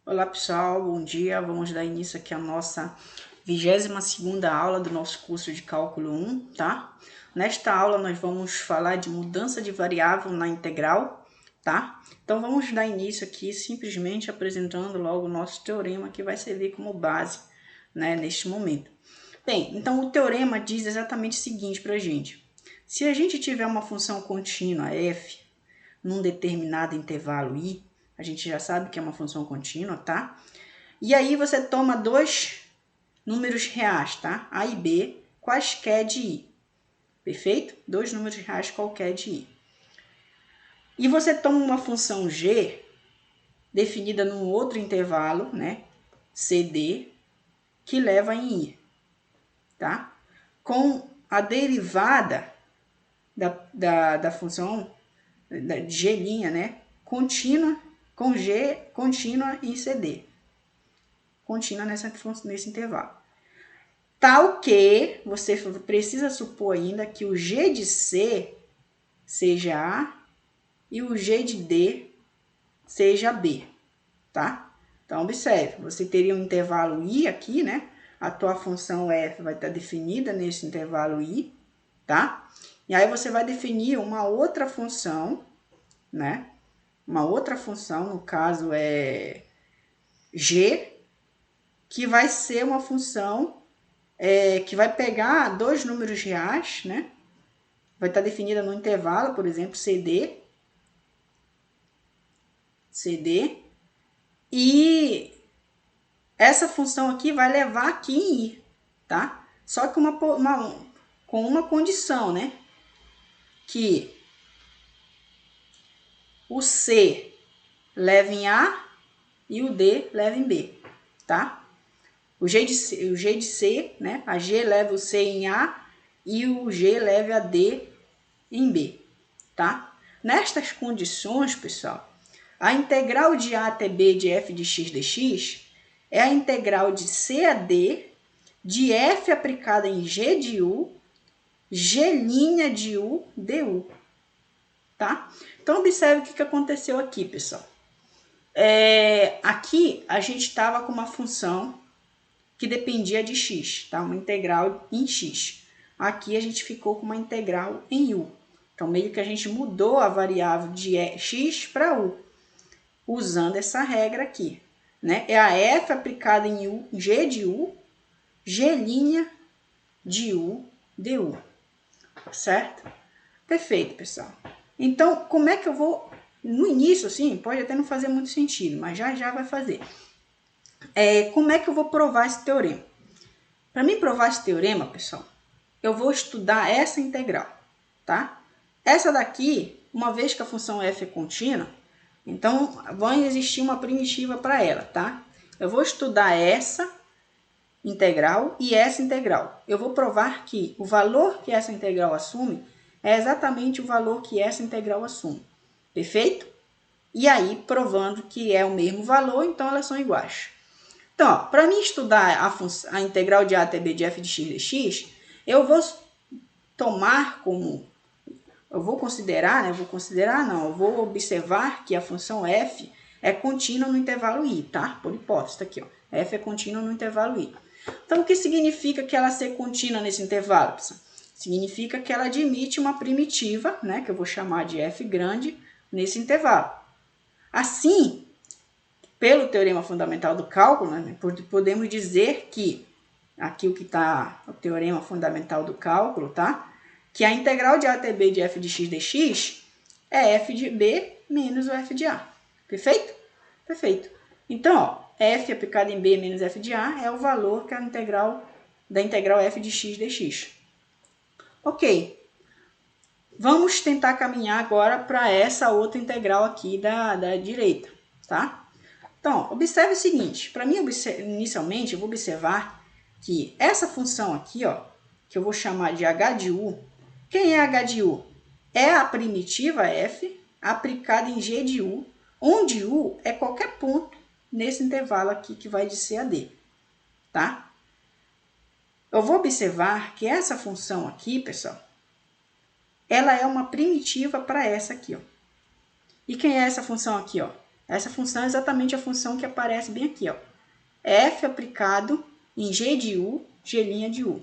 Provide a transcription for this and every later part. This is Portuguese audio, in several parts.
Olá pessoal, bom dia. Vamos dar início aqui à nossa 22ª aula do nosso curso de Cálculo 1, tá? Nesta aula nós vamos falar de mudança de variável na integral, tá? Então vamos dar início aqui simplesmente apresentando logo o nosso teorema que vai servir como base, né, neste momento. Bem, então o teorema diz exatamente o seguinte para a gente. Se a gente tiver uma função contínua f num determinado intervalo i, a gente já sabe que é uma função contínua, tá? E aí você toma dois números reais, tá? A e b, quaisquer de i. Perfeito? Dois números reais qualquer de i. E você toma uma função g, definida num outro intervalo, né? CD, que leva em i, tá? Com a derivada da função da g', né? Contínua, com g contínua em CD. Contínua nesse intervalo. Tal que você precisa supor ainda que o G de C seja A e o G de D seja B, tá? Então, observe, você teria um intervalo I aqui, né? A tua função f vai estar definida nesse intervalo I, tá? E aí você vai definir uma outra função, né? Uma outra função, no caso é G, que vai ser uma função que vai pegar dois números reais, né? Vai estar definida no intervalo, por exemplo, CD, e essa função aqui vai levar aqui em I, tá? Só que com uma condição, né? Que o C leva em A e o D leva em B, tá? O G de C, né? A G leva o C em A e o G leva a D em B, tá? Nestas condições, pessoal, a integral de A até B de f de x dx é a integral de C a D de f aplicada em G de U, G' de U, du, tá? Então, observe o que aconteceu aqui, pessoal. Aqui, a gente estava com uma função que dependia de x, tá? Uma integral em x. Aqui, a gente ficou com uma integral em U. Então, meio que a gente mudou a variável de x para U, usando essa regra aqui, né? É a f aplicada em U, G de U, G' de U, du. Certo? Perfeito, pessoal. Então, como é que eu vou... No início, assim, pode até não fazer muito sentido, mas já vai fazer. Como é que eu vou provar esse teorema? Para mim provar esse teorema, pessoal, eu vou estudar essa integral, tá? Essa daqui, uma vez que a função f é contínua, então vai existir uma primitiva para ela, tá? Eu vou estudar essa integral e essa integral. Eu vou provar que o valor que essa integral assume é exatamente o valor que essa integral assume. Perfeito? E aí, provando que é o mesmo valor, então elas são iguais. Então, para mim estudar a integral de a até b de f de x dx, eu vou tomar como... Eu vou considerar, né? Eu vou observar que a função f é contínua no intervalo i, tá? Por hipótese, tá aqui, ó. F é contínua no intervalo i. Então, o que significa que ela ser contínua nesse intervalo, pessoal? Significa que ela admite uma primitiva, né? Que eu vou chamar de f grande nesse intervalo. Assim, pelo teorema fundamental do cálculo, né, podemos dizer que, aqui o que está o teorema fundamental do cálculo, tá? Que a integral de a até b de f de x dx é f de b menos o f de a. Perfeito? Perfeito. Então, ó, f aplicado em b menos f de a é o valor que a integral da integral f de x dx. Ok. Vamos tentar caminhar agora para essa outra integral aqui da direita, tá? Então, observe o seguinte, para mim, inicialmente, eu vou observar que essa função aqui, ó, que eu vou chamar de h de u, quem é h de u? É a primitiva f aplicada em g de u, onde u é qualquer ponto nesse intervalo aqui que vai de C a D, tá? Eu vou observar que essa função aqui, pessoal, ela é uma primitiva para essa aqui, ó. E quem é essa função aqui, ó? Essa função é exatamente a função que aparece bem aqui, ó. F aplicado em G de U, G' de U,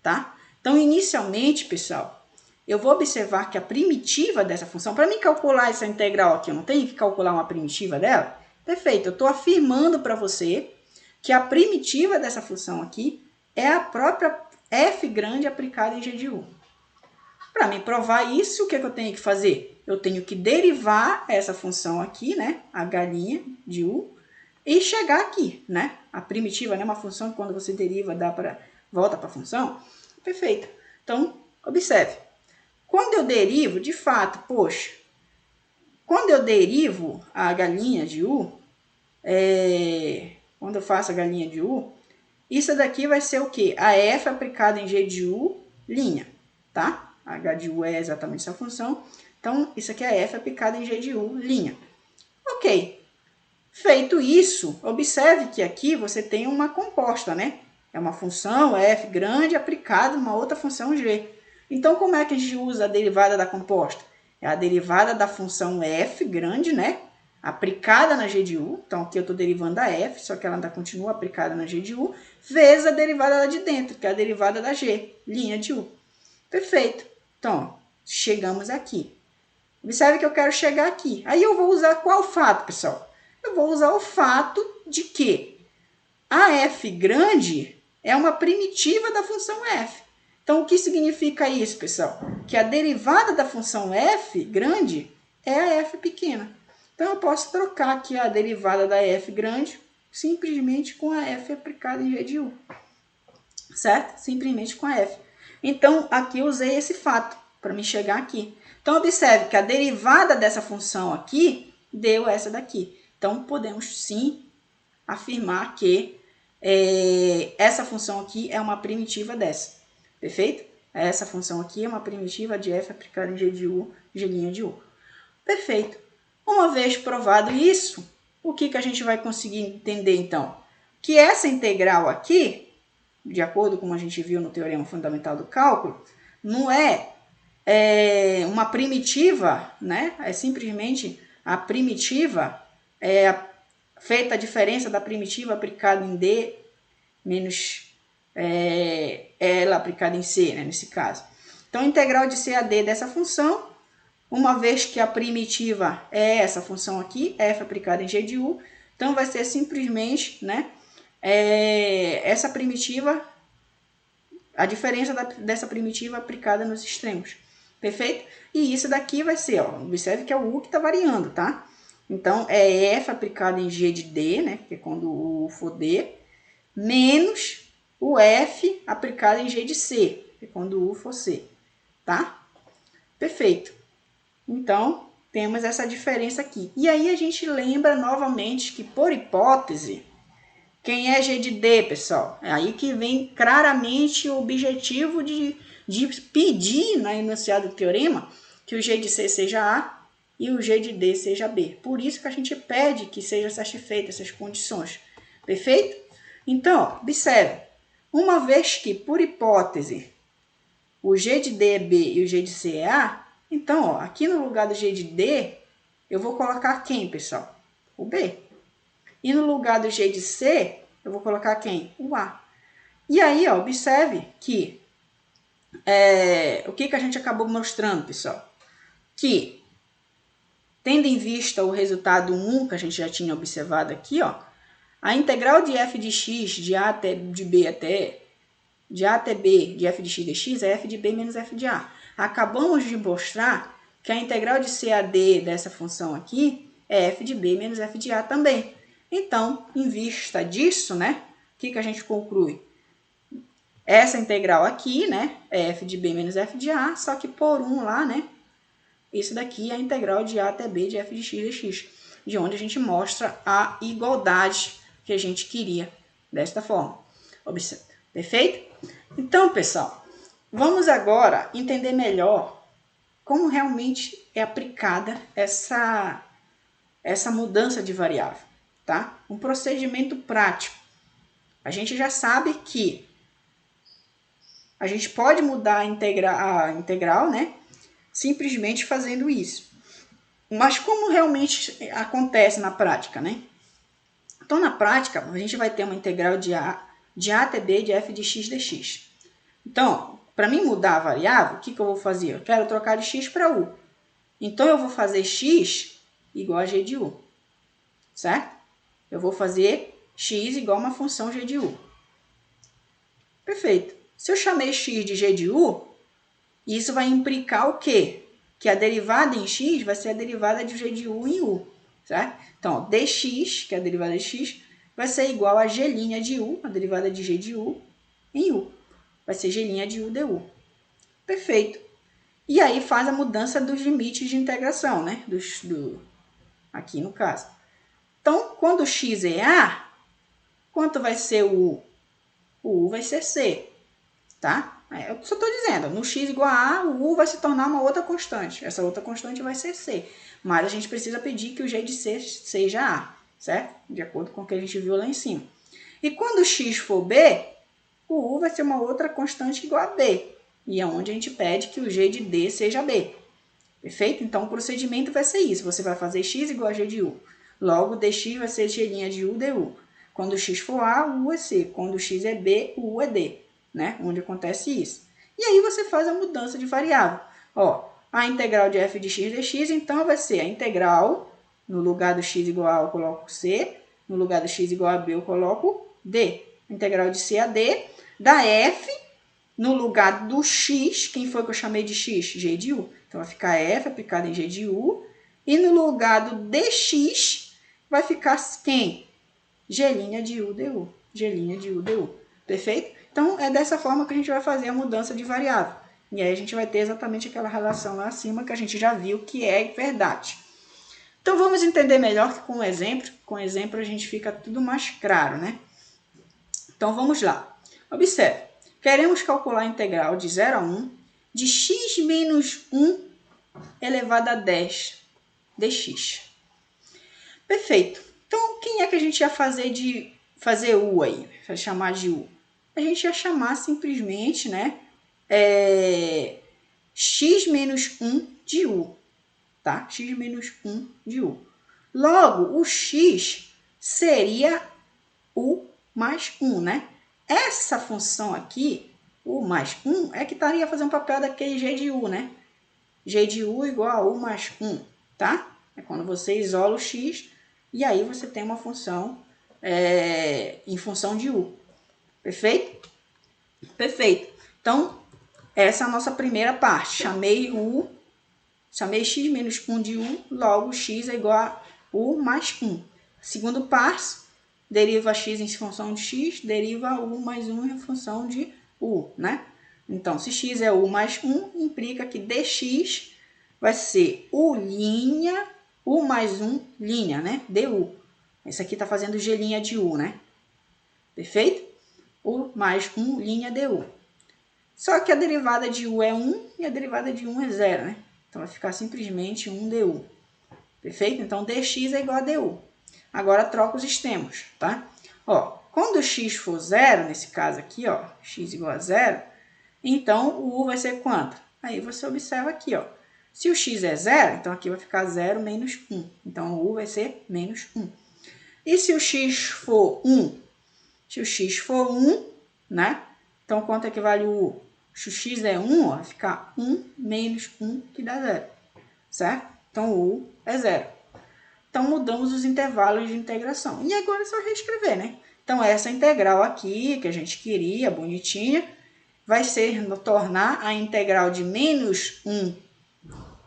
tá? Então, inicialmente, pessoal, eu vou observar que a primitiva dessa função, para mim calcular essa integral aqui, eu não tenho que calcular uma primitiva dela? Perfeito, eu estou afirmando para você que a primitiva dessa função aqui é a própria f grande aplicada em G de U. Para me provar isso, o que eu tenho que fazer? Eu tenho que derivar essa função aqui, né, h' de U, e chegar aqui, né? A primitiva, né, uma função que quando você deriva volta para a função. Perfeito. Então, observe. Quando eu derivo, de fato, poxa, quando eu derivo a h' de U, quando eu faço a h' de U, isso daqui vai ser o quê? A f aplicada em G de U, linha, tá? A h de U é exatamente essa função. Então, isso aqui é f aplicada em G de U, linha. Ok. Feito isso, observe que aqui você tem uma composta, né? É uma função f grande aplicada em uma outra função g. Então, como é que a gente usa a derivada da composta? É a derivada da função f grande, né? Aplicada na G de U. Então, aqui eu estou derivando a f, só que ela ainda continua aplicada na G de U, vezes a derivada lá de dentro, que é a derivada da G, linha de U. Perfeito. Então, chegamos aqui. Observe que eu quero chegar aqui. Aí eu vou usar qual fato, pessoal? Eu vou usar o fato de que a f grande é uma primitiva da função f. Então, o que significa isso, pessoal? Que a derivada da função f grande é a f pequena. Então, eu posso trocar aqui a derivada da f grande simplesmente com a f aplicada em G de U. Certo? Simplesmente com a f. Então, aqui eu usei esse fato para me chegar aqui. Então, observe que a derivada dessa função aqui deu essa daqui. Então, podemos sim afirmar que essa função aqui é uma primitiva dessa. Perfeito? Essa função aqui é uma primitiva de f aplicada em G de U, G' de U. Perfeito. Uma vez provado isso, o que a gente vai conseguir entender então? Que essa integral aqui, de acordo com a gente viu no Teorema Fundamental do Cálculo, não é uma primitiva, né? É simplesmente a primitiva feita a diferença da primitiva aplicada em D menos ela aplicada em C, né, nesse caso. Então, a integral de C a D dessa função, uma vez que a primitiva é essa função aqui, f aplicada em G de U, então vai ser simplesmente, né, essa primitiva, a diferença dessa primitiva aplicada nos extremos. Perfeito? E isso daqui vai ser, ó, observe que é o U que está variando, tá? Então, é f aplicado em G de D, né, que é quando o U for D, menos o f aplicado em G de C, que é quando o U for C, tá? Perfeito. Então, temos essa diferença aqui. E aí a gente lembra novamente que, por hipótese, quem é G de D, pessoal? É aí que vem claramente o objetivo de pedir na enunciado do teorema que o G de C seja A e o G de D seja B. Por isso que a gente pede que seja satisfeitas essas condições. Perfeito? Então, observe. Uma vez que, por hipótese, o G de D é B e o G de C é A, então, ó, aqui no lugar do G de D, eu vou colocar quem, pessoal? O B. E no lugar do G de C, eu vou colocar quem? O A. E aí, ó, observe que o que a gente acabou mostrando, pessoal? Que, tendo em vista o resultado 1 que a gente já tinha observado aqui, ó, a integral de f de x de A até de B até de A até B de f de x dx é f de B menos f de A. Acabamos de mostrar que a integral de C a D dessa função aqui é f de B menos f de A também. Então, em vista disso, né, o que a gente conclui? Essa integral aqui, né, é f de B menos f de A, só que por 1 lá, né, isso daqui é a integral de A até B de f de x dx, de onde a gente mostra a igualdade que a gente queria desta forma. Observe. Perfeito? Então, pessoal, vamos agora entender melhor como realmente é aplicada essa mudança de variável, tá? Um procedimento prático. A gente já sabe que a gente pode mudar a integral, né? Simplesmente fazendo isso. Mas como realmente acontece na prática, né? Então, na prática, a gente vai ter uma integral de A até B de f de x dx. Então, para mim mudar a variável, o que eu vou fazer? Eu quero trocar de x para u. Então, eu vou fazer x igual a g de u, certo? Eu vou fazer x igual a uma função g de u. Perfeito. Se eu chamei x de g de u, isso vai implicar o quê? Que a derivada em x vai ser a derivada de g de u em u, certo? Então, dx, que é a derivada de x, vai ser igual a g' de u, a derivada de g de u, em u. Vai ser g' de u du. Perfeito. E aí faz a mudança dos limites de integração, né? Aqui no caso. Então, quando x é A, quanto vai ser o U? O U vai ser C, tá? Eu só estou dizendo, no x igual a A, o U vai se tornar uma outra constante. Essa outra constante vai ser C. Mas a gente precisa pedir que o g de C seja A, certo? De acordo com o que a gente viu lá em cima. E quando x for B, o U vai ser uma outra constante igual a B. E é onde a gente pede que o g de D seja B. Perfeito? Então, o procedimento vai ser isso. Você vai fazer x igual a g de u. Logo, dx vai ser g' de u du. Quando x for A, o u é C. Quando x é B, o u é D. Né? Onde acontece isso. E aí você faz a mudança de variável. Ó, a integral de f de x dx, então, vai ser a integral, no lugar do x igual a A, eu coloco C. No lugar do x igual a B, eu coloco D. Integral de C a D, da f, no lugar do x, quem foi que eu chamei de x? G de u. Então, vai ficar f aplicado em g de u. E no lugar do dx, vai ficar quem? G' de u du. G' de u du. Perfeito? Então, é dessa forma que a gente vai fazer a mudança de variável. E aí a gente vai ter exatamente aquela relação lá acima que a gente já viu que é verdade. Então, vamos entender melhor que com o exemplo. Com o exemplo, a gente fica tudo mais claro, né? Então, vamos lá. Observe. Queremos calcular a integral de 0 a 1 de x menos 1 elevado a 10 dx. Perfeito. Então, quem é que a gente ia fazer u aí? Vai chamar de u. A gente ia chamar simplesmente, né, x menos 1 de u. Tá? X menos 1 de u. Logo, o x seria u mais 1, né? Essa função aqui, u mais 1, é que estaria fazendo o papel daquele g de u, né? G de u igual a u mais 1, tá? É quando você isola o x e aí você tem uma função em função de u. Perfeito? Perfeito. Então, essa é a nossa primeira parte. Chamei x menos 1 de u, logo x é igual a u mais 1. Segundo passo, deriva x em função de x, deriva u mais 1 em função de u, né? Então, se x é u mais 1, implica que dx vai ser u' mais 1', né? Du. Esse aqui está fazendo g' de u, né? Perfeito? U mais 1' du. Só que a derivada de u é 1 e a derivada de 1 é 0, né? Então, vai ficar simplesmente 1 du. Perfeito? Então, dx é igual a du. Agora, troca os extremos, tá? Ó, quando x for 0, nesse caso aqui, ó, x igual a 0, então o u vai ser quanto? Aí você observa aqui, ó. Se o x é 0, então aqui vai ficar 0 menos 1. Então, o u vai ser menos 1. E se o x for 1? Se o x for 1, né? Então, quanto é que vale o u? Se o x é 1, ó, vai ficar 1 menos 1, que dá 0. Certo? Então, o u é 0. Então, mudamos os intervalos de integração. E agora é só reescrever, né? Então, essa integral aqui, que a gente queria, bonitinha, vai tornar a integral de menos 1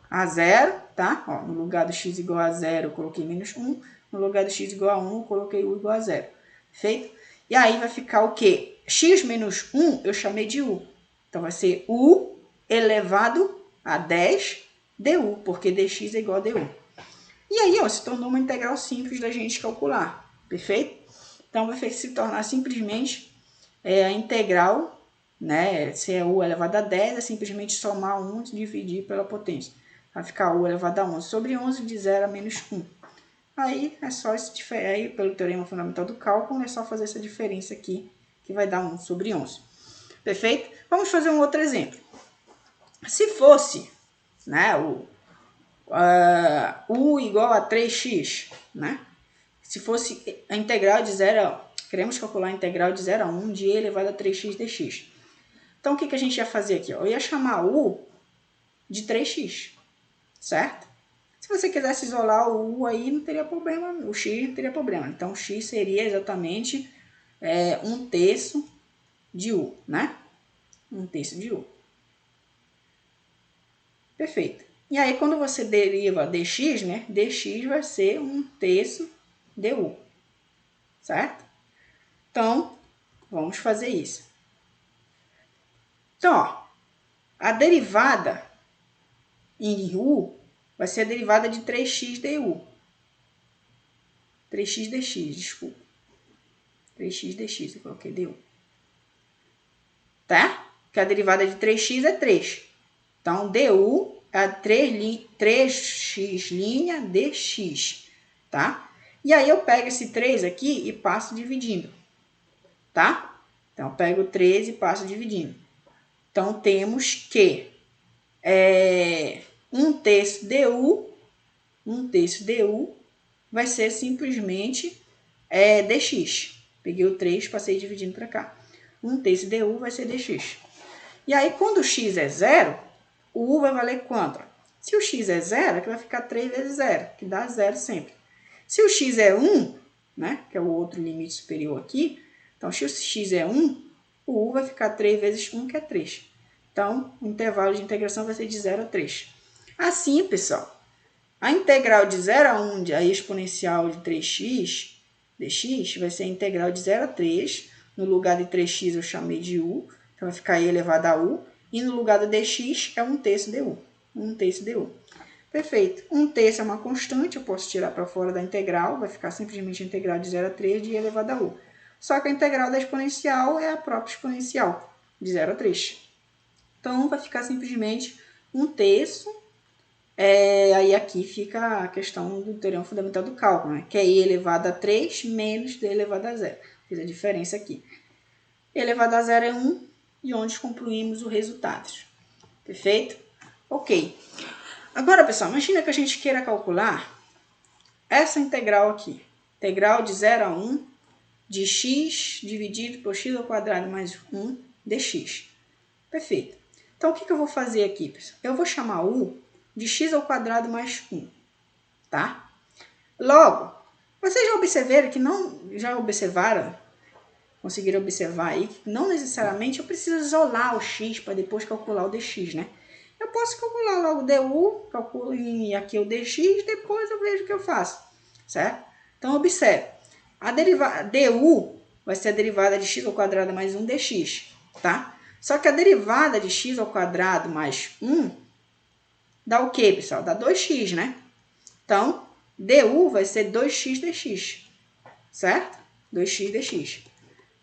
a 0, tá? Ó, no lugar do x igual a 0, eu coloquei menos 1. No lugar do x igual a 1, eu coloquei u igual a 0. Perfeito? E aí vai ficar o quê? X menos 1 eu chamei de u. Então, vai ser u elevado a 10 du, porque dx é igual a du. E aí, ó, se tornou uma integral simples da gente calcular. Perfeito? Então, vai se tornar simplesmente a integral, né? Se é u elevado a 10, é simplesmente somar 1 e dividir pela potência. Vai ficar u elevado a 11 sobre 11 de 0 a menos 1. Aí, é só aí, pelo teorema fundamental do cálculo, é só fazer essa diferença aqui, que vai dar 1 sobre 11. Perfeito? Vamos fazer um outro exemplo. Se fosse, né, u igual a 3x, né? Se fosse a integral de 0, queremos calcular a integral de 0 a 1 de e elevado a 3x dx. Então, o que a gente ia fazer aqui? Eu ia chamar u de 3x, certo? Se você quisesse isolar o u aí, não teria problema, o x não teria problema. Então, o x seria exatamente 1/3 de u, né? 1/3 de u. Perfeito. E aí, quando você deriva dx, né? dx vai ser 1/3 du, certo? Então, vamos fazer isso. Então, ó, a derivada em u vai ser a derivada de 3x du. 3x dx, desculpa. 3x dx, eu coloquei du. Tá? Porque a derivada de 3x é 3. Então, du é 3x' dx, tá? E aí eu pego esse 3 aqui e passo dividindo, tá? Então, eu pego 3 e passo dividindo. Então, temos que 1/3 du, 1/3 du vai ser simplesmente dx. Peguei o 3, passei dividindo para cá. 1/3 du vai ser dx. E aí, quando o x é 0, o u vai valer quanto? Se o x é 0, aqui vai ficar 3 vezes 0, que dá 0 sempre. Se o x é 1, né, que é o outro limite superior aqui, então se o x é 1, o u vai ficar 3 vezes 1, que é 3. Então, o intervalo de integração vai ser de 0 a 3. Assim, pessoal, a integral de 0 a 1 da exponencial de 3x dx vai ser a integral de 0 a 3. No lugar de 3x eu chamei de u, então vai ficar e elevado a u. E no lugar do dx é 1/3 du. 1/3 du. Perfeito. 1/3 é uma constante, eu posso tirar para fora da integral, vai ficar simplesmente a integral de 0 a 3 de i elevado a u. Só que a integral da exponencial é a própria exponencial, de 0 a 3. Então, vai ficar simplesmente 1/3. Aí aqui fica a questão do teorema fundamental do cálculo, né? Que é i elevado a 3 menos d elevado a 0. Fiz a diferença aqui. E elevado a 0 é 1, e onde concluímos o resultado. Perfeito? Ok. Agora, pessoal, imagina que a gente queira calcular essa integral aqui. Integral de 0 a 1 de x dividido por x ao quadrado mais 1 dx. Perfeito. Então, o que eu vou fazer aqui, pessoal? Eu vou chamar u de x ao quadrado mais 1, tá? Logo, vocês já observaram, conseguiram observar aí, que não necessariamente eu preciso isolar o x para depois calcular o dx, né? Eu posso calcular logo o du, calculo aqui o dx, depois eu vejo o que eu faço, certo? Então, observe, a derivada du vai ser a derivada de x ao quadrado mais 1 dx, tá? Só que a derivada de x ao quadrado mais 1 dá o quê, pessoal? Dá 2x, né? Então, du vai ser 2x dx, certo? 2x dx.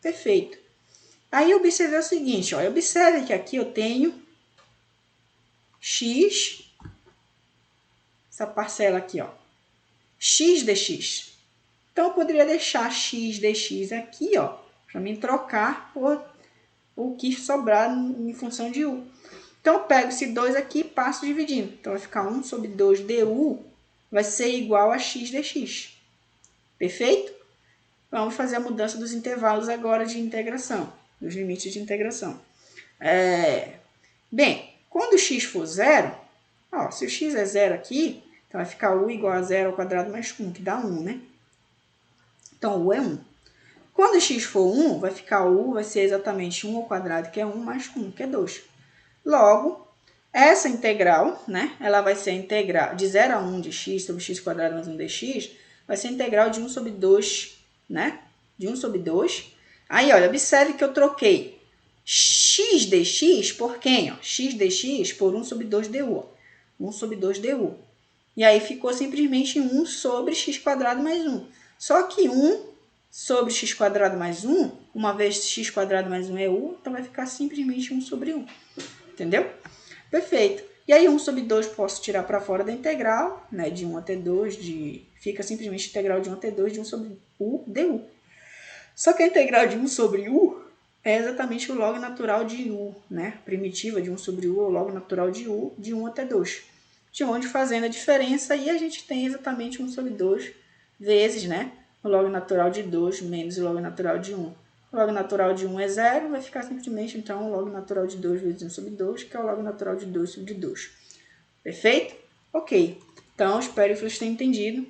Perfeito. Aí, observe o seguinte, ó, observe que aqui eu tenho x, essa parcela aqui, ó, x dx. Então, eu poderia deixar x dx aqui, ó, para mim trocar por o que sobrar em função de u. Então, eu pego esse 2 aqui e passo dividindo. Então, vai ficar 1 sobre 2 du vai ser igual a x dx. Perfeito? Vamos fazer a mudança dos intervalos agora de integração, dos limites de integração. Bem, quando x for 0, ó, se o x é 0 aqui, então vai ficar u igual a 0 ao quadrado mais 1, que dá 1, né? Então, u é 1. Quando x for 1, vai ficar u, vai ser exatamente 1 ao quadrado, que é 1, mais 1, que é 2. Logo, essa integral, né, ela vai ser a integral de 0 a 1 de x sobre x quadrado mais 1 dx, vai ser a integral de 1 sobre 2, né, de 1 sobre 2. Aí, olha, observe que eu troquei x dx por quem? Ó? X dx por 1 sobre 2 du. Ó. 1 sobre 2 du. E aí ficou simplesmente 1 sobre x quadrado mais 1. Só que 1 sobre x quadrado mais 1, uma vez x quadrado mais 1 é u, então vai ficar simplesmente 1 sobre 1. Entendeu? Perfeito. E aí 1 sobre 2 posso tirar para fora da integral, né, de 1 até 2, fica simplesmente integral de 1 até 2 de 1 sobre u du. Só que a integral de 1 sobre u é exatamente o log natural de u, né? Primitiva de 1 sobre u é o log natural de u de 1 até 2. de onde fazendo a diferença, e a gente tem exatamente 1 sobre 2 vezes, né, o log natural de 2 menos o log natural de 1. O log natural de 1 é 0, vai ficar simplesmente, então, o log natural de 2 vezes 1 sobre 2, que é o log natural de 2 sobre 2. Perfeito? Ok. Então, espero que vocês tenham entendido.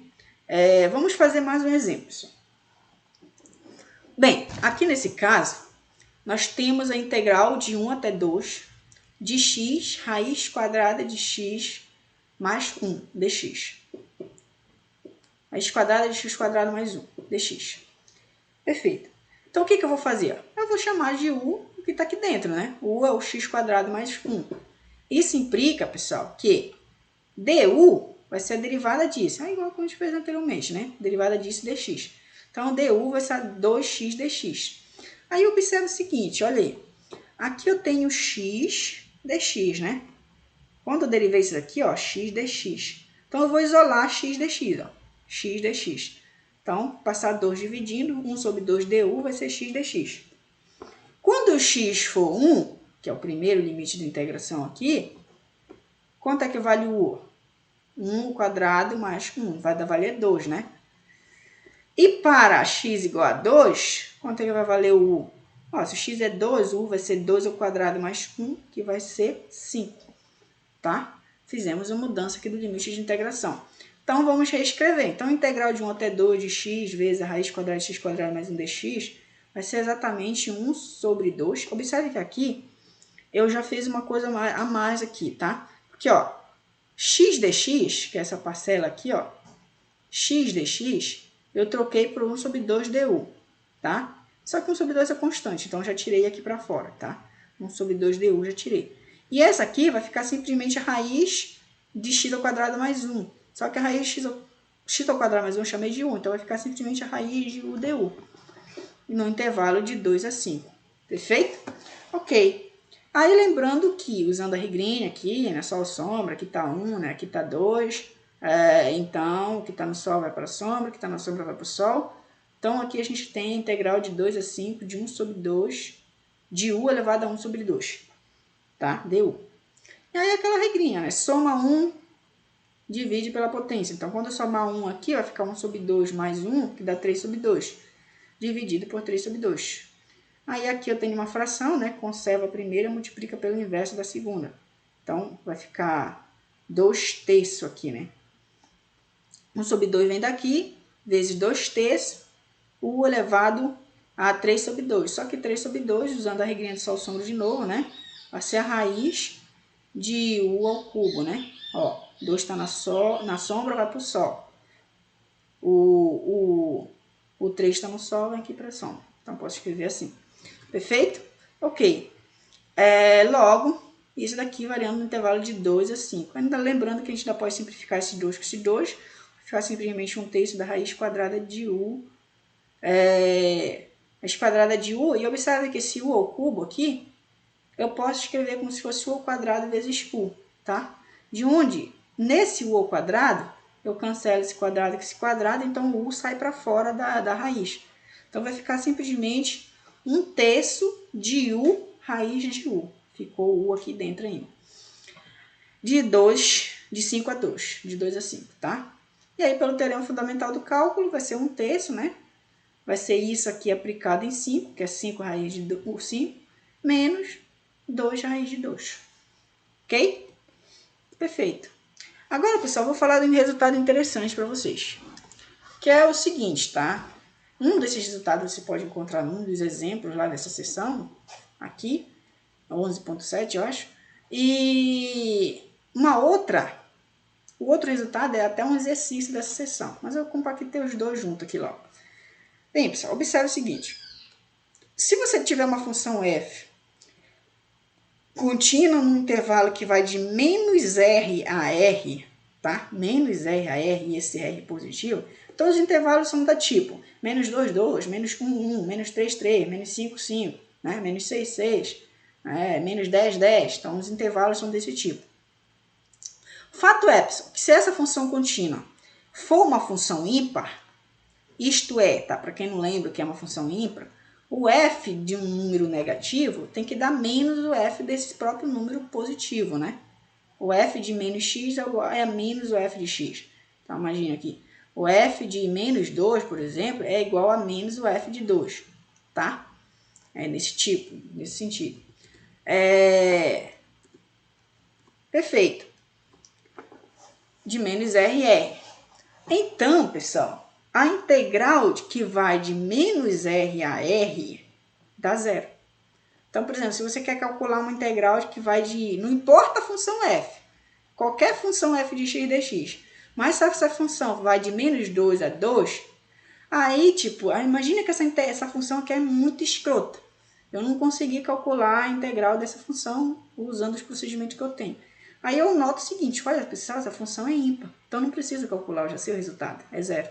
Vamos fazer mais um exemplo, pessoal. Bem, aqui nesse caso, nós temos a integral de 1 até 2 de x raiz quadrada de x mais 1 dx. Raiz quadrada de x quadrado mais 1 dx. Perfeito. Então, o que eu vou fazer? Eu vou chamar de u o que está aqui dentro, né? U é o x quadrado mais 1. Isso implica, pessoal, que du vai ser a derivada disso. Igual como a gente fez anteriormente, né? Derivada disso dx. Então, du vai ser 2x dx. Aí, observa o seguinte, olha aí. Aqui eu tenho x dx, né? Quando eu derivei isso daqui, ó, x dx. Então, eu vou isolar x dx, ó. X dx. Então, passar 2 dividindo, 1 sobre 2 du vai ser x dx. Quando o x for 1, que é o primeiro limite de integração aqui, quanto é que vale o u? 1 ao quadrado mais 1, vai valer 2, né? E para x igual a 2, quanto é que vai valer o u? Ó, se o x é 2, o u vai ser 2 ao quadrado mais 1, que vai ser 5, tá? Fizemos uma mudança aqui do limite de integração. Então, vamos reescrever. Então, a integral de 1 até 2 de x vezes a raiz quadrada de x quadrado mais 1 dx vai ser exatamente 1 sobre 2. Observe que aqui eu já fiz uma coisa a mais aqui, tá? Porque, ó, x dx, que é essa parcela aqui, ó, x dx, eu troquei por 1 sobre 2 du, tá? Só que 1 sobre 2 é constante, então já tirei aqui para fora, tá? 1 sobre 2 du já tirei. E essa aqui vai ficar simplesmente a raiz de x ao quadrado mais 1. Só que a raiz de x ao quadrado mais 1 eu chamei de 1, então vai ficar simplesmente a raiz de u du. No intervalo de 2 a 5. Perfeito? Ok. Aí lembrando que, usando a regrinha aqui, né, sol, sombra, aqui está 1, né, aqui está 2. Então, o que está no sol vai para a sombra, o que está na sombra vai para o sol. Então, aqui a gente tem a integral de 2 a 5 de 1 sobre 2 de u elevado a 1 sobre 2. Tá? Du. E aí aquela regrinha, né? Soma 1, divide pela potência. Então, quando eu somar 1 aqui, vai ficar 1 sobre 2 mais 1, que dá 3 sobre 2. Dividido por 3 sobre 2. Aí aqui eu tenho uma fração, né? Conserva a primeira e multiplica pelo inverso da segunda. Então, vai ficar 2 terços aqui, né? 1 sobre 2 vem daqui, vezes 2 terços, u elevado a 3 sobre 2. Só que 3 sobre 2, usando a regrinha de sol sombra de novo, né? Vai ser a raiz de u ao cubo, né? Ó, 2 está na sombra, vai para o sol. O 3 está no sol, vem aqui para a sombra. Então, posso escrever assim. Perfeito? Ok. Logo, isso daqui variando no intervalo de 2 a 5. Ainda lembrando que a gente ainda pode simplificar esse 2 com esse 2. Ficar simplesmente 1 terço da raiz quadrada de u. Raiz quadrada de u. E observe que esse u ao cubo aqui, eu posso escrever como se fosse u ao quadrado vezes u. Tá? De onde, nesse u ao quadrado, eu cancelo esse quadrado com esse quadrado, então o u sai para fora da raiz. Então, vai ficar simplesmente 1 terço de u raiz de u. Ficou o u aqui dentro ainda. De 5 a 2. De 2 a 5, tá? E aí, pelo teorema fundamental do cálculo, vai ser 1 terço, né? Vai ser isso aqui aplicado em 5, que é 5 raiz de 5, menos 2 raiz de 2. Ok? Perfeito. Agora, pessoal, vou falar de um resultado interessante para vocês. Que é o seguinte, tá? Um desses resultados você pode encontrar num dos exemplos lá dessa seção, aqui, 11.7, eu acho. E o outro resultado é até um exercício dessa seção, mas eu compactei os dois juntos aqui logo. Bem, pessoal, observe o seguinte. Se você tiver uma função f contínua num intervalo que vai de menos r a r, tá? Menos r a r e esse r positivo, todos os intervalos são da tipo menos 2, 2, menos 1, 1, menos 3, 3, menos 5, 5, né? Menos 6, 6, menos 10, 10. Então, os intervalos são desse tipo. Fato é, pessoal, que se essa função contínua for uma função ímpar, isto é, tá? Para quem não lembra o que é uma função ímpar, o f de um número negativo tem que dar menos o f desse próprio número positivo, né? o f de menos x é menos o f de x. Então, imagina aqui, o f de menos 2, por exemplo, é igual a menos o f de 2, tá? É nesse tipo, nesse sentido. Perfeito. De menos r, r. Então, pessoal, a integral que vai de menos r a r dá zero. Então, por exemplo, se você quer calcular uma integral que vai de... Não importa a função f. Qualquer função f de x dx. Mas se essa função vai de menos 2 a 2, aí, tipo, imagina que essa função aqui é muito escrota. Eu não consegui calcular a integral dessa função usando os procedimentos que eu tenho. Aí eu noto o seguinte, olha, pessoal, essa função é ímpar. Então não preciso calcular, eu já sei o resultado, é zero.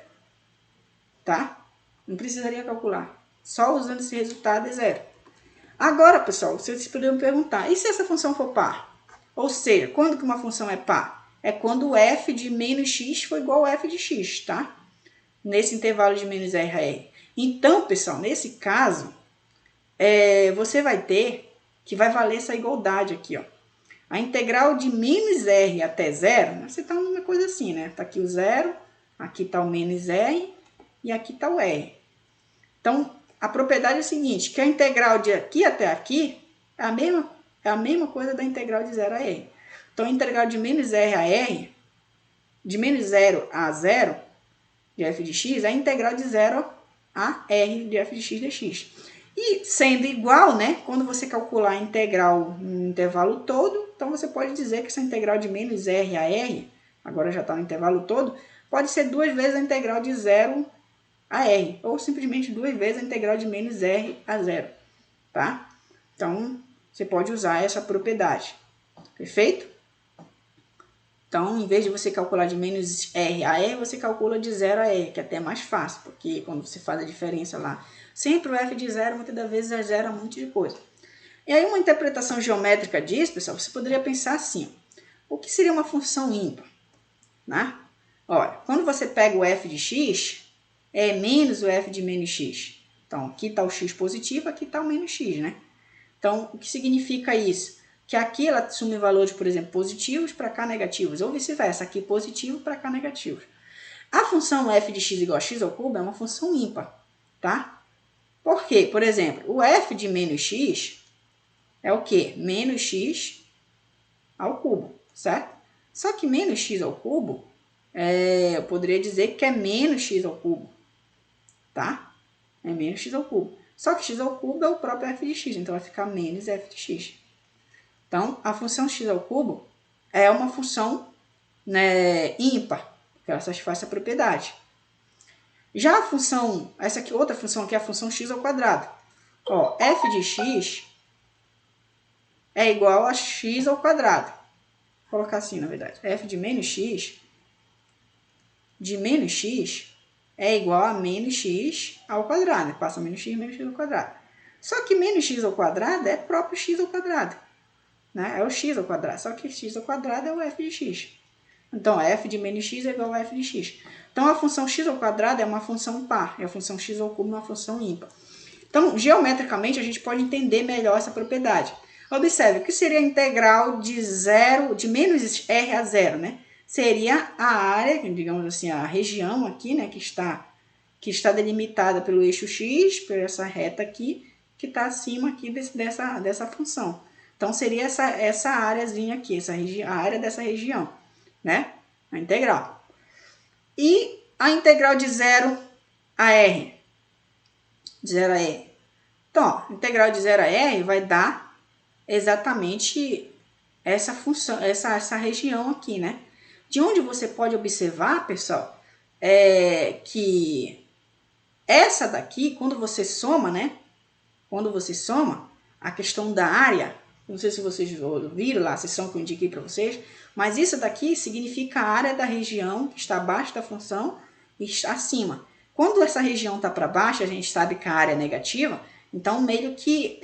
Tá? Não precisaria calcular. Só usando esse resultado é zero. Agora, pessoal, vocês poderiam me perguntar, e se essa função for par? Ou seja, quando que uma função é par? É quando o f de menos x for igual a f de x, tá? Nesse intervalo de menos r a r. Então, pessoal, nesse caso, você vai ter que vai valer essa igualdade aqui, ó. A integral de menos r até zero, você está uma coisa assim, né? Está aqui o zero, aqui está o menos r e aqui está o r. Então, a propriedade é a seguinte, que a integral de aqui até aqui é a mesma coisa da integral de 0 a r. Então, a integral de menos r a r, de menos 0 a 0 de f de x, é a integral de 0 a r de f de x dx. E sendo igual, né, quando você calcular a integral no intervalo todo, então você pode dizer que essa integral de menos r a r, agora já está no intervalo todo, pode ser duas vezes a integral de 0 a r, ou simplesmente duas vezes a integral de menos r a 0, tá? Então, você pode usar essa propriedade, perfeito? Então, em vez de você calcular de menos r a r, você calcula de 0 a r, que é até mais fácil, porque quando você faz a diferença lá, sempre o f de 0, muitas das vezes, já gera um monte de coisa. E aí, uma interpretação geométrica disso, pessoal, você poderia pensar assim, o que seria uma função ímpar? Né? Olha, quando você pega o f de x, é menos o f de menos x. Então, aqui está o x positivo, aqui está o menos x, né? Então, o que significa isso? Que aqui ela assume valores, por exemplo, positivos para cá negativos, ou vice-versa, aqui positivo para cá negativos. A função f de x igual a x ao cubo é uma função ímpar, tá? Por quê? Por exemplo, o f de menos x é o quê? Menos x ao cubo, certo? Só que menos x ao cubo, eu poderia dizer que é menos x ao cubo, tá? É menos x ao cubo. Só que x ao cubo é o próprio f de x, então vai ficar menos f de x. Então, a função x ao cubo é uma função, né, ímpar, que ela satisfaz essa propriedade. Já a função, essa aqui, outra função aqui é a função x ao quadrado. Ó, f de x é igual a x ao quadrado. Vou colocar assim, na verdade. F de menos x é igual a menos x ao quadrado. Passa menos x ao quadrado. Só que menos x ao quadrado é próprio x ao quadrado. Né? É o x ao quadrado. Só que x ao quadrado é o f de x. Então, f de menos x é igual a f de x. Então, a função x ao quadrado é uma função par. E a função x ao cubo é uma função ímpar. Então, geometricamente, a gente pode entender melhor essa propriedade. Observe, o que seria a integral de menos r a 0, né? Seria a área, digamos assim, a região aqui, né, que está delimitada pelo eixo x, por essa reta aqui, que está acima aqui dessa função. Então, seria essa áreazinha aqui, a área dessa região, né? A integral. E a integral de 0 a r. De 0 a r. Então, ó, a integral de 0 a r vai dar exatamente essa função, essa região aqui, né? De onde você pode observar, pessoal, que essa daqui, quando você soma, né? Quando você soma a questão da área, não sei se vocês viram lá a seção que eu indiquei para vocês, mas isso daqui significa a área da região que está abaixo da função e está acima. Quando essa região está para baixo, a gente sabe que a área é negativa, então meio que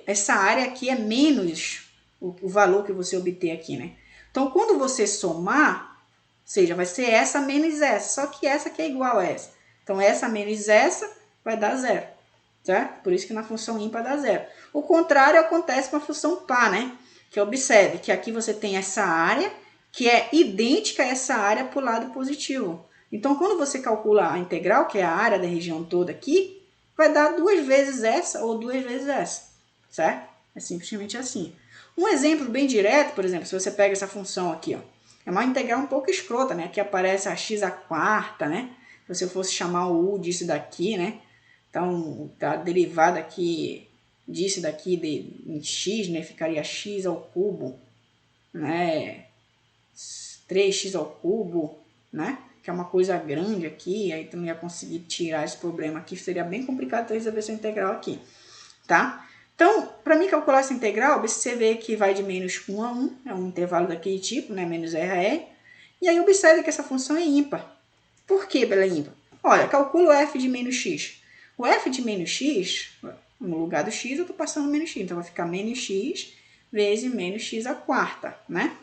essa área aqui é menos o valor que você obter aqui, né? Então, quando você somar, ou seja, vai ser essa menos essa, só que essa aqui é igual a essa. Então, essa menos essa vai dar zero. Certo? Por isso que na função ímpar dá zero. O contrário acontece com a função par, né? Que observe que aqui você tem essa área que é idêntica a essa área para o lado positivo. Então, quando você calcula a integral, que é a área da região toda aqui, vai dar 2 vezes essa ou 2 vezes essa, certo? É simplesmente assim. Um exemplo bem direto, por exemplo, se você pega essa função aqui, ó, é uma integral um pouco escrota, né? Aqui aparece a x à quarta, né? Se você fosse chamar o u disso daqui, né? Então, a derivada aqui disso daqui em x, né? Ficaria x ao cubo, né? 3x ao cubo, né? Que é uma coisa grande aqui, aí tu não ia conseguir tirar esse problema aqui, seria bem complicado resolver essa integral aqui, tá? Então, para mim calcular essa integral, você vê que vai de menos 1 a 1, é um intervalo daquele tipo, né? Menos R a R, e aí observe que essa função é ímpar. Por que ela é ímpar? Olha, calculo o f de menos x. O f de menos x, no lugar do x, eu estou passando menos x, então vai ficar menos x vezes menos x à quarta, né?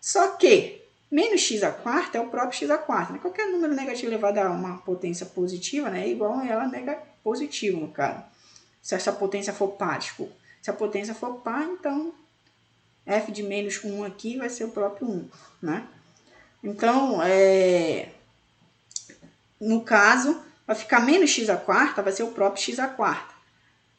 Só que menos x à quarta é o próprio x à quarta, né? Qualquer número negativo elevado a uma potência positiva, né, é igual a ela positivo, no caso. Se essa potência for par, desculpa. Se a potência for par, então f de menos 1 aqui vai ser o próprio 1, né? Então, no caso, vai ficar menos x à quarta, vai ser o próprio x à quarta.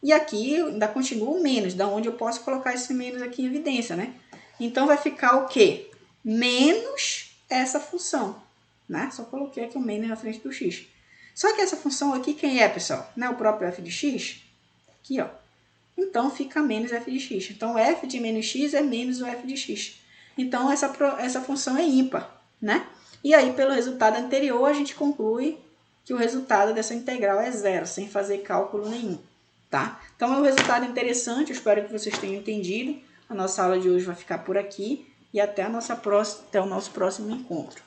E aqui ainda continua o menos, da onde eu posso colocar esse menos aqui em evidência, né? Então, vai ficar o quê? Menos essa função, né? Só coloquei aqui o menos na frente do x. Só que essa função aqui, quem é, pessoal? Não é o próprio f de x? Aqui, ó. Então, fica menos f de x. Então, f de menos x é menos o f de x. Então, essa função é ímpar, né? E aí, pelo resultado anterior, a gente conclui que o resultado dessa integral é zero, sem fazer cálculo nenhum, tá? Então, é um resultado interessante, eu espero que vocês tenham entendido. A nossa aula de hoje vai ficar por aqui e até o nosso próximo encontro.